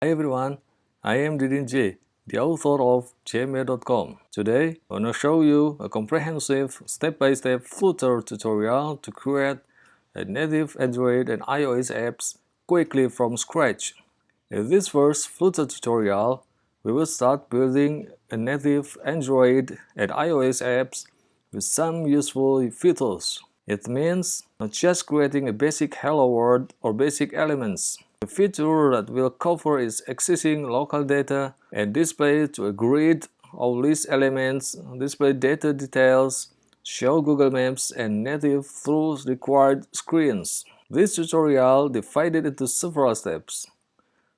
Hi everyone, I am J, the author of jma.com. Today, I want to show you a comprehensive step-by-step Flutter tutorial to create a native Android and iOS apps quickly from scratch. In this first Flutter tutorial, we will start building a native Android and iOS apps with some useful features. It means not just creating a basic hello world or basic elements. The feature that will cover is accessing local data and display to a grid or list elements, display data details, show Google Maps and native through required screens. This tutorial divided into several steps.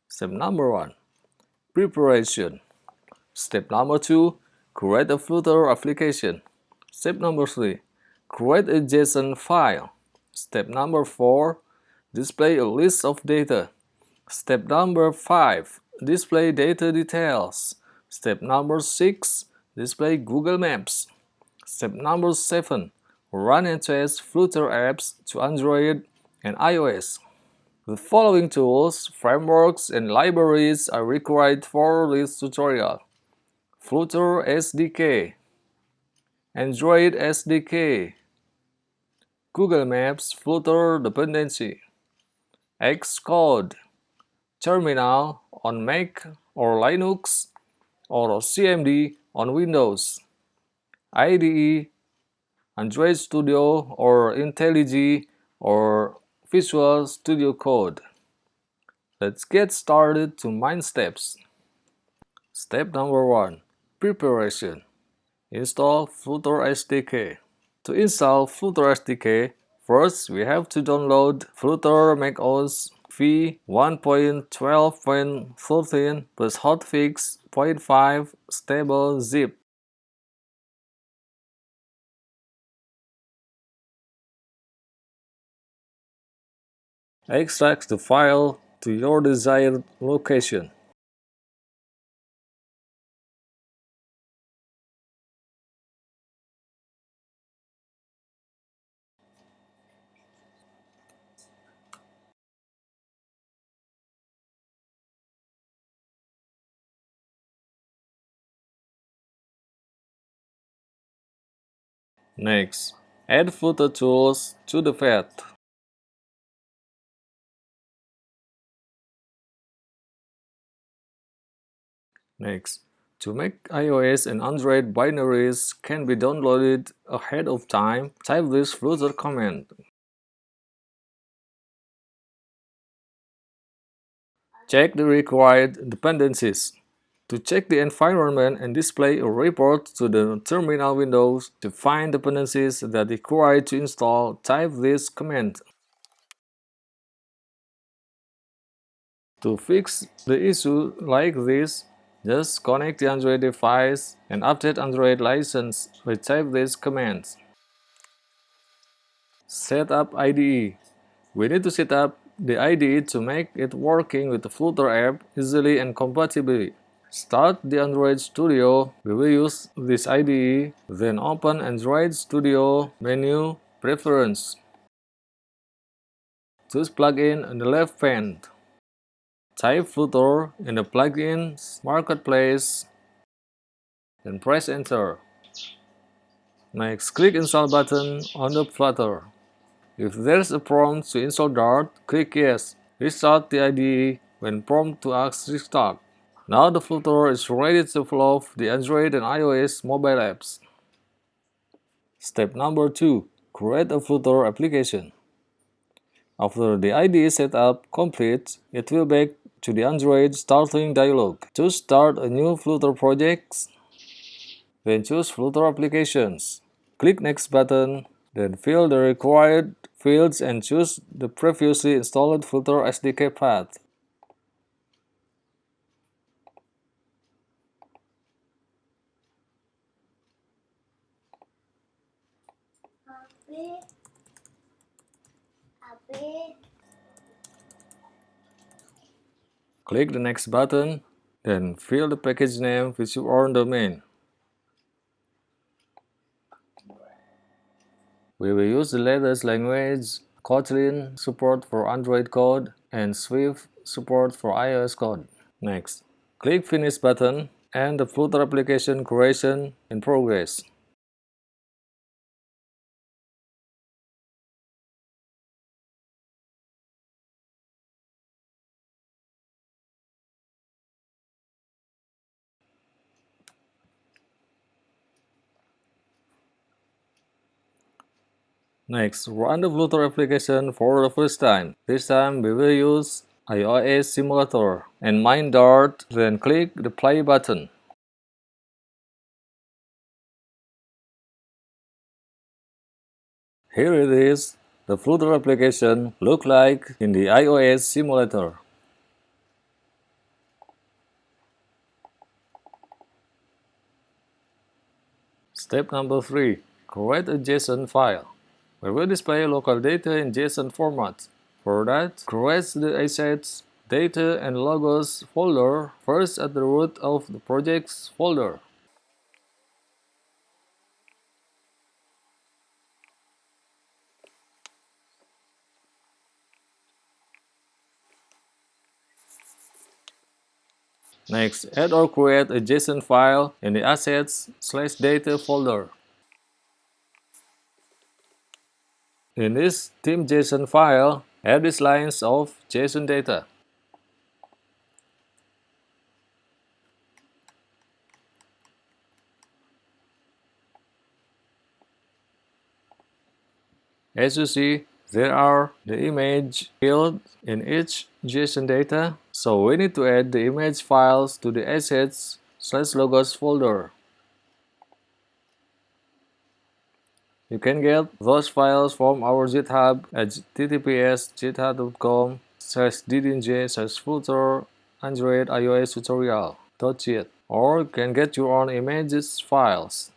Step number 1. Preparation. Step number 2. Create a Flutter application. Step number 3. Create a JSON file. Step number 4. Display a list of data. Step number 5. Display data details. Step number 6. Display Google Maps. Step number 7. Run and test Flutter apps to Android and iOS. The following tools, frameworks, and libraries are required for this tutorial. Flutter SDK, Android SDK, Google Maps Flutter dependency, Xcode, Terminal on Mac or Linux, or CMD on Windows, IDE, Android Studio or IntelliJ or Visual Studio Code. Let's get started to main steps. Step number 1. Preparation. Install Flutter SDK. To install Flutter SDK, first we have to download Flutter macOS v1.12.13 plus hotfix 0.5 stable zip. Extract the file to your desired location. Next, add Flutter tools to the path. Next, to make iOS and Android binaries can be downloaded ahead of time, type this Flutter command. Check the required dependencies. To check the environment and display a report to the terminal windows, to find dependencies that require to install, type this command. To fix the issue like this, just connect the Android device and update Android license by type this command. Set up IDE. We need to set up the IDE to make it working with the Flutter app easily and compatibly. Start the Android Studio. We will use this IDE, then open Android Studio menu, Preference. Choose Plugin on the left pane. Type Flutter in the Plugins Marketplace, then press Enter. Next, click Install button on the Flutter. If there's a prompt to install Dart, click Yes. Restart the IDE when prompt to ask Restart. Now the Flutter is ready to flow the Android and iOS mobile apps. Step number 2. Create a Flutter application. After the IDE setup complete, it will back to the Android starting dialog. To start a new Flutter project, then choose Flutter Applications. Click Next button, then fill the required fields and choose the previously installed Flutter SDK path. Click the Next button, then fill the package name with your own domain. We will use the latest language, Kotlin support for Android code, and Swift support for iOS code. Next, click Finish button and the Flutter application creation in progress. Next, run the Flutter application for the first time. This time we will use iOS simulator and mine Dart, then click the play button. Here it is. The Flutter application look like in the iOS simulator. Step number 3. Create a JSON file. We will display local data in JSON format. For that, create the assets, data, and logos folder first at the root of the projects folder. Next, add or create a JSON file in the assets/data folder. In this theme.json file, add these lines of JSON data. As you see, there are the image field in each JSON data, so we need to add the image files to the assets/logos folder. You can get those files from our GitHub at https://github.com/ddnj/flutter Android iOS tutorial.git, or you can get your own images files.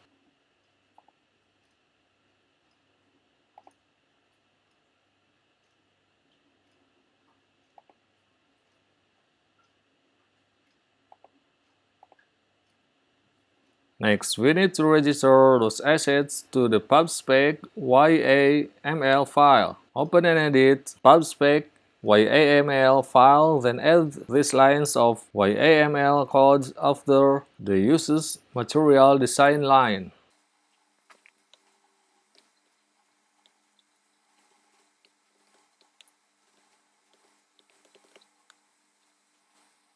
Next, we need to register those assets to the pubspec YAML file. Open and edit pubspec YAML file, then add these lines of YAML code after the uses material design line.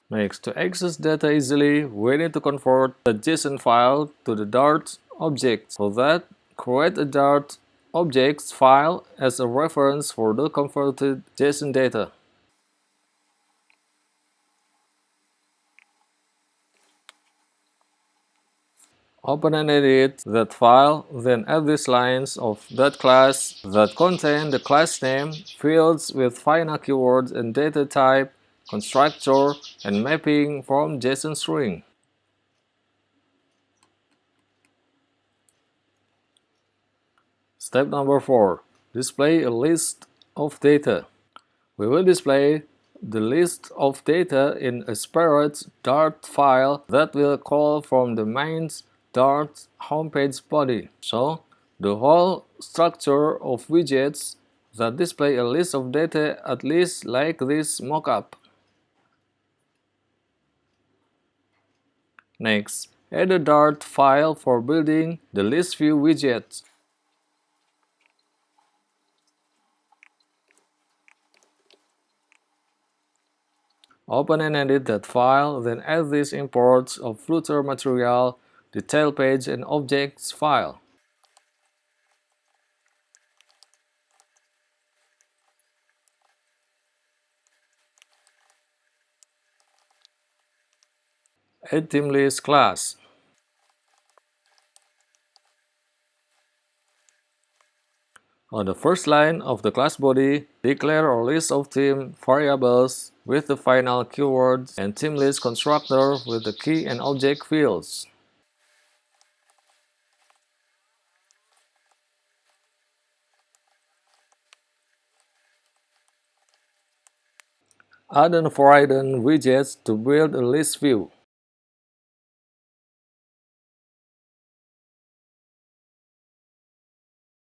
Next, to access data easily, we need to convert the JSON file to the Dart object. For that, create a Dart objects file as a reference for the converted JSON data. Open and edit that file, then add these lines of that class that contain the class name, fields with final keywords and data type, constructor, and mapping from JSON string. Step number 4. Display a list of data. We will display the list of data in a separate Dart file that will call from the main Dart homepage body. So, the whole structure of widgets that display a list of data at least like this mockup. Next, add a Dart file for building the list view widget. Open and edit that file, then add these imports of Flutter material, detail page, and objects file. Add ThemeList class. On the first line of the class body, declare a list of theme variables with the final keywords and ThemeList constructor with the key and object fields. Add an foreign widgets to build a list view.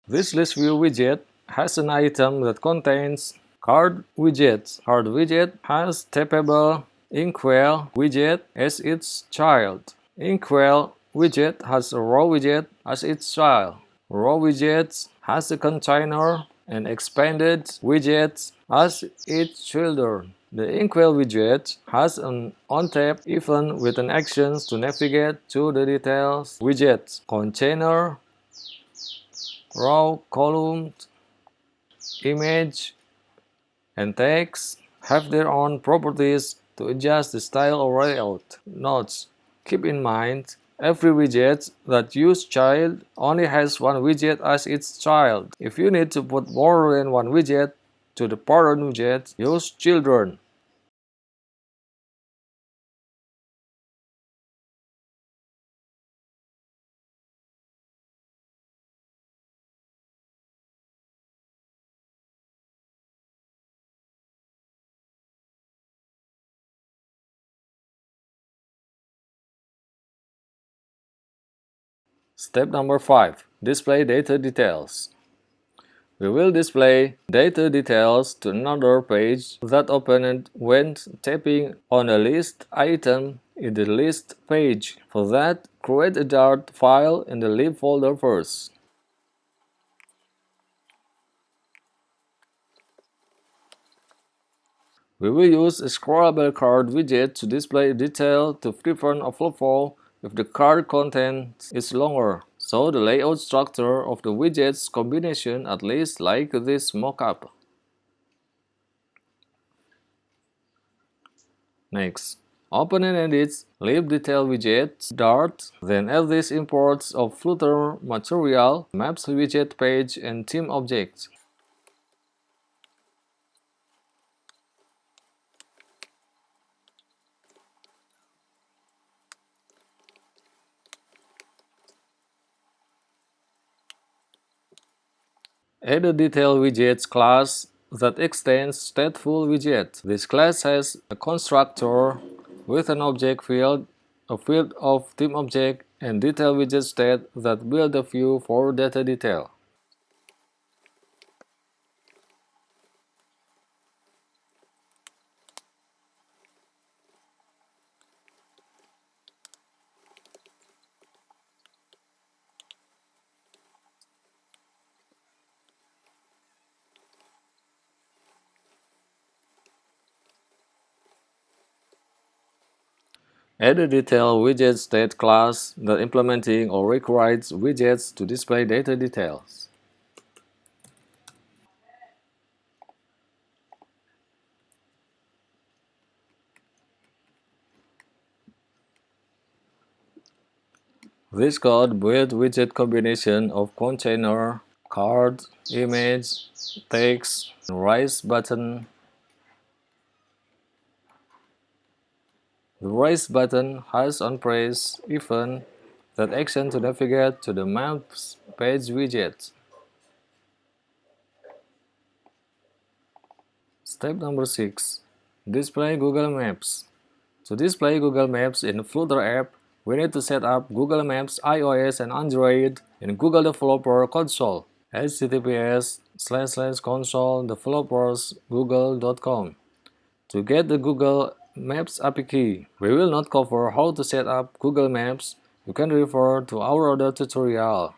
This list view widget has an item that contains card widget. Card widget has tappable Inkwell widget as its child. Inkwell widget has a row widget as its child. Row widgets has a container and expanded widgets as its children. The Inkwell widget has an on-tap event with an action to navigate to the details widget. Container, row, column, image, and text have their own properties to adjust the style or layout. Notes: keep in mind, every widget that uses child only has one widget as its child. If you need to put more than one widget to the parent widget, use children. Step number 5. Display data details. We will display data details to another page that opened when tapping on a list item in the list page. For that, create a Dart file in the lib folder first. We will use a scrollable card widget to display detail to prevent overflow if the card content is longer. So the layout structure of the widgets combination at least like this mockup. Next, open and edit lib detail widget Dart, then add these imports of Flutter material, maps widget page, and theme objects. Add a detail widgets class that extends stateful widget. This class has a constructor with an object field, a field of theme object, and detail widget state that build a view for data detail. Add a detail widget state class that implementing or requires widgets to display data details. This code builds widget combination of container, card, image, text, and raise button. The raise button has on press event that action to navigate to the Maps page widget. Step number 6. Display Google Maps. To display Google Maps in Flutter app, we need to set up Google Maps iOS and Android in Google Developer Console. https://console-developers-google.com. To get the Google Maps API key, we will not cover how to set up Google Maps. You can refer to our other tutorial.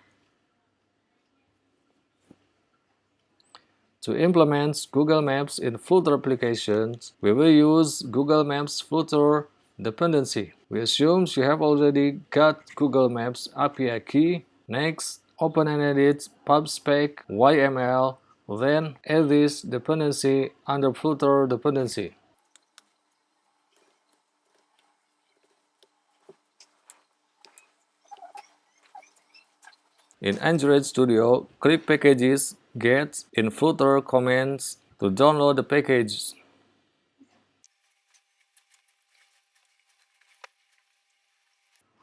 To implement Google Maps in Flutter applications, we will use Google Maps Flutter dependency. We assume you have already got Google Maps API key. Next, open and edit pubspec YML, then add this dependency under Flutter dependency. In Android Studio, click Packages, Get, in Flutter Commands to download the package.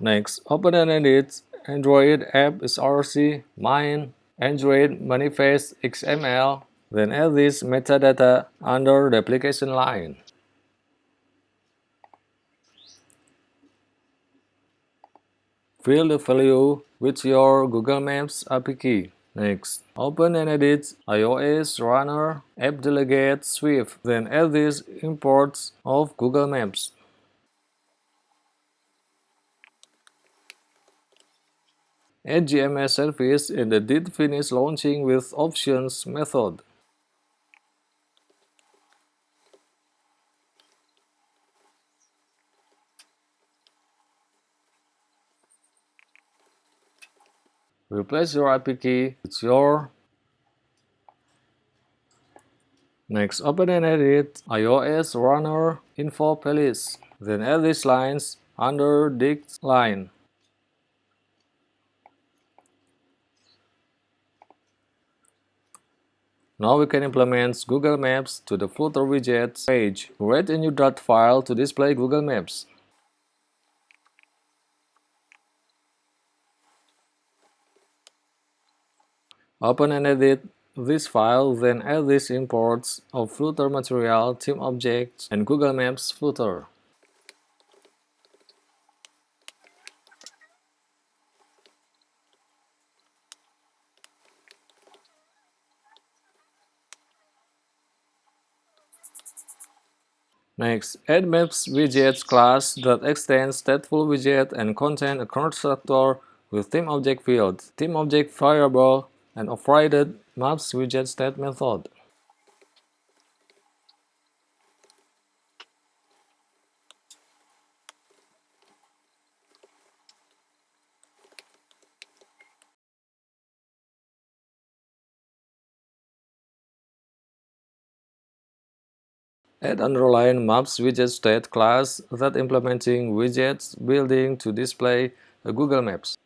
Next, open and edit Android app src mine Android manifest XML, then add this metadata under the application line. Fill the value with your Google Maps API key. Next, open and edit iOS Runner App Delegate Swift, then add these imports of Google Maps. Add GMS service in the did finish launching with options method. Replace your IP key with your. Next, open and edit iOS runner info playlist. Then add these lines under this line. Now we can implement Google Maps to the Flutter widgets page. Create a new .dot file to display Google Maps. Open and edit this file, then add these imports of Flutter material, theme objects, and Google Maps Flutter. Next, add Maps Widgets class that extends stateful widget and contain a constructor with theme object field, theme object variable, and overridden Maps Widget state method. Add underline Maps Widget State class that implementing widgets building to display a Google Maps.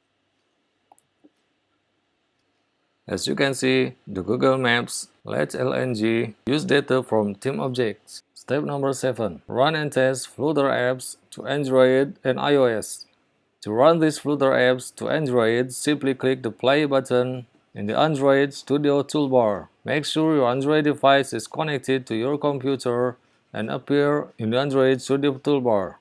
As you can see, the Google Maps let LNG use data from theme objects. Step number 7. Run and test Flutter apps to Android and iOS. To run these Flutter apps to Android, simply click the play button in the Android Studio toolbar. Make sure your Android device is connected to your computer and appear in the Android Studio toolbar.